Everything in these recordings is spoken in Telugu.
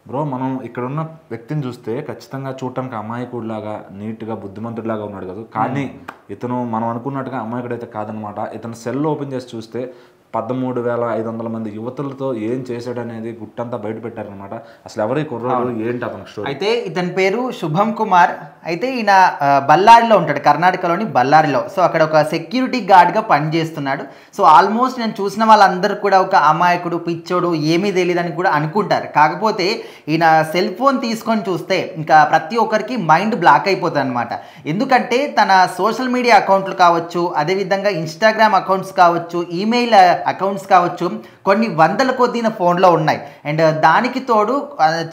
బ్రో మనం ఇక్కడున్న వ్యక్తిని చూస్తే ఖచ్చితంగా చూడటానికి అమాయకుడిలాగా నీట్గా బుద్ధిమంతుడిలాగా ఉన్నాడు కదా, కానీ ఇతను మనం అనుకున్నట్టుగా అమాయకుడైతే కాదనమాట. ఇతను సెల్ ఓపెన్ చేసి చూస్తే 13,500 మంది యువతులతో ఏం చేశాడనేది గుట్టంతా బయట పెట్టారనమాట. అసలు ఎవరి కుర్రాడు, ఏంటి అతని స్టోరీ? అయితే ఇతని పేరు శుభం కుమార్. అయితే ఈయన బళ్ళారిలో ఉంటాడు, కర్ణాటకలోని బళ్ళారిలో. సో అక్కడ ఒక సెక్యూరిటీ గార్డ్గా పనిచేస్తున్నాడు. సో ఆల్మోస్ట్ నేను చూసిన వాళ్ళందరూ కూడా ఒక అమాయకుడు, పిచ్చోడు, ఏమీ తెలియదని కూడా అనుకుంటారు. కాకపోతే ఈయన సెల్ ఫోన్ తీసుకొని చూస్తే ఇంకా ప్రతి ఒక్కరికి మైండ్ బ్లాక్ అయిపోతుంది అనమాట. ఎందుకంటే తన సోషల్ మీడియా అకౌంట్లు కావచ్చు, అదేవిధంగా ఇన్స్టాగ్రామ్ అకౌంట్స్ కావచ్చు, ఈమెయిల్ అకౌంట్స్ కావచ్చు, కొన్ని వందల కొద్దిన ఫోన్లో ఉన్నాయి. అండ్ దానికి తోడు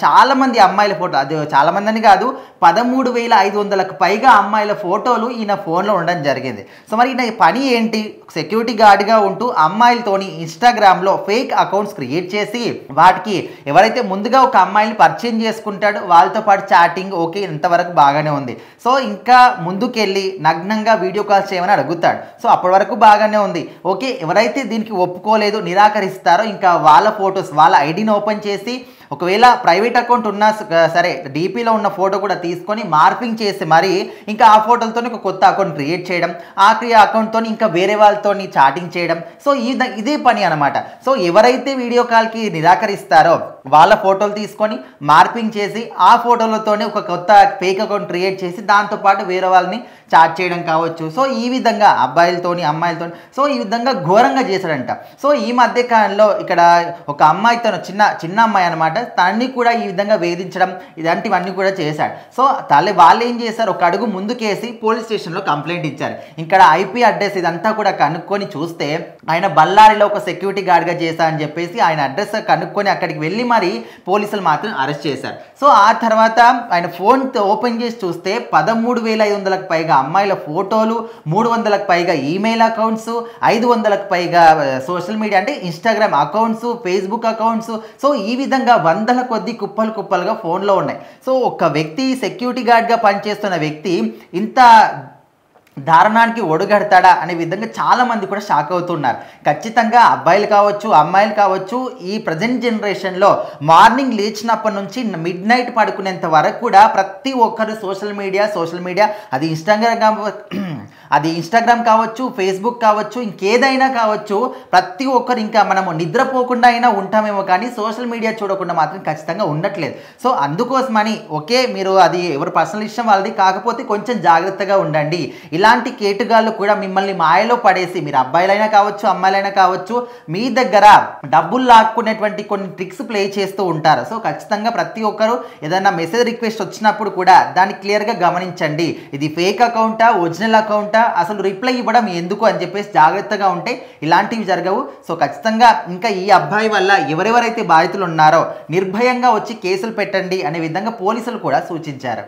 చాలామంది అమ్మాయిల ఫోటో, అది చాలామంది అని కాదు, 13,500కు పైగా అమ్మాయిల ఫోటోలు ఈయన ఫోన్లో ఉండడం జరిగింది. సో మరి ఈయన పని ఏంటి? సెక్యూరిటీ గార్డ్గా ఉంటూ అమ్మాయిలతోని ఇన్స్టాగ్రామ్లో ఫేక్ అకౌంట్స్ క్రియేట్ చేసి వాటికి ఎవరైతే ముందుగా ఒక అమ్మాయిని పరిచయం చేసుకుంటాడో వాళ్ళతో పాటు చాటింగ్, ఓకే, ఇంతవరకు బాగానే ఉంది. సో ఇంకా ముందుకెళ్ళి నగ్నంగా వీడియో కాల్స్ చేయమని అడుగుతాడు. సో అప్పటి వరకు బాగానే ఉంది. ఓకే, ఎవరైతే దీనికి ఒప్పుకోలేదు, నిరాకరిస్తారో ఇంకా వాళ్ళ ఫొటోస్, వాళ్ళ ఐడిని ఓపెన్ చేసి, ఒకవేళ ప్రైవేట్ అకౌంట్ ఉన్నా సరే డీపీలో ఉన్న ఫోటో కూడా తీసుకొని మార్పింగ్ చేసి మరి ఇంకా ఆ ఫోటోలతో ఒక కొత్త అకౌంట్ క్రియేట్ చేయడం, ఆ అకౌంట్తో ఇంకా వేరే వాళ్ళతో చాటింగ్ చేయడం. సో ఇదే పని అనమాట. సో ఎవరైతే వీడియో కాల్కి నిరాకరిస్తారో వాళ్ళ ఫోటోలు తీసుకొని మార్పింగ్ చేసి ఆ ఫోటోలతోనే ఒక కొత్త ఫేక్ అకౌంట్ క్రియేట్ చేసి దాంతోపాటు వేరే వాళ్ళని చాట్ చేయడం కావచ్చు. సో ఈ విధంగా అబ్బాయిలతోని అమ్మాయిలతోని సో ఈ విధంగా ఘోరంగా చేశాడంట. సో ఈ మధ్య కాలంలో ఇక్కడ ఒక అమ్మాయితో, చిన్న అమ్మాయి అనమాట, తనని కూడా ఈ విధంగా వేధించడం ఇలాంటివన్నీ కూడా చేశాడు. సో వాళ్ళు ఏం చేశారు, ఒక అడుగు ముందుకేసి పోలీస్ స్టేషన్లో కంప్లైంట్ ఇచ్చారు. ఇక్కడ ఐపీ అడ్రస్ ఇదంతా కూడా కనుక్కొని చూస్తే ఆయన బళ్ళారిలో ఒక సెక్యూరిటీ గార్డ్గా చేశా అని చెప్పేసి ఆయన అడ్రస్ కనుక్కొని అక్కడికి వెళ్ళి మరి పోలీసులు మాత్రం అరెస్ట్ చేశారు. సో ఆ తర్వాత ఆయన ఫోన్ ఓపెన్ చేసి చూస్తే 13,500కు పైగా అమ్మాయిల ఫోటోలు, 300కు పైగా ఈమెయిల్ అకౌంట్స్, 500కు పైగా సోషల్ మీడియా అంటే Instagram accounts, Facebook accounts. So ఈ విధంగా వందల కొద్ది కుప్పలుగా ఫోన్లో ఉన్నాయి. సో ఒక వ్యక్తి, సెక్యూరిటీ గార్డ్గా పనిచేస్తున్న వ్యక్తి ఇంత దారుణానికి ఒడుగడతాడా అనే విధంగా చాలామంది కూడా షాక్ అవుతున్నారు. ఖచ్చితంగా అబ్బాయిలు కావచ్చు, అమ్మాయిలు కావచ్చు, ఈ ప్రజెంట్ జనరేషన్లో మార్నింగ్ లేచినప్పటి నుంచి మిడ్ నైట్ పడుకునేంత వరకు కూడా ప్రతి ఒక్కరు సోషల్ మీడియా అది ఇన్స్టాగ్రామ్ కావచ్చు, ఫేస్బుక్ కావచ్చు, ఇంకేదైనా కావచ్చు, ప్రతి ఒక్కరు ఇంకా మనము నిద్రపోకుండా అయినా ఉంటామేమో కానీ సోషల్ మీడియా చూడకుండా మాత్రం ఖచ్చితంగా ఉండట్లేదు. సో అందుకోసమని ఓకే, మీరు అది ఎవరు పర్సనల్ ఇష్టం వాళ్ళది, కాకపోతే కొంచెం జాగ్రత్తగా ఉండండి. ఇలాంటి కేటుగాళ్ళు కూడా మిమ్మల్ని మాయలో పడేసి, మీరు అబ్బాయిలైనా కావచ్చు, అమ్మాయిలైనా కావచ్చు, మీ దగ్గర డబ్బులు లాక్కునేటువంటి కొన్ని ట్రిక్స్ ప్లే చేస్తూ ఉంటారు. సో ఖచ్చితంగా ప్రతి ఒక్కరు ఏదైనా మెసేజ్ రిక్వెస్ట్ వచ్చినప్పుడు కూడా దాన్ని క్లియర్గా గమనించండి. ఇది ఫేక్ అకౌంటా, ఒరిజినల్ అకౌంటా, అసలు రిప్లై ఇవ్వడం ఎందుకు అని చెప్పేసి జాగ్రత్తగా ఉంటే ఇలాంటివి జరగవు. సో ఖచ్చితంగా ఇంకా ఈ అబ్బాయి వల్ల ఎవరెవరైతే బాధితులు ఉన్నారో నిర్భయంగా వచ్చి కేసులు పెట్టండి అనే విధంగా పోలీసులు కూడా సూచించారు.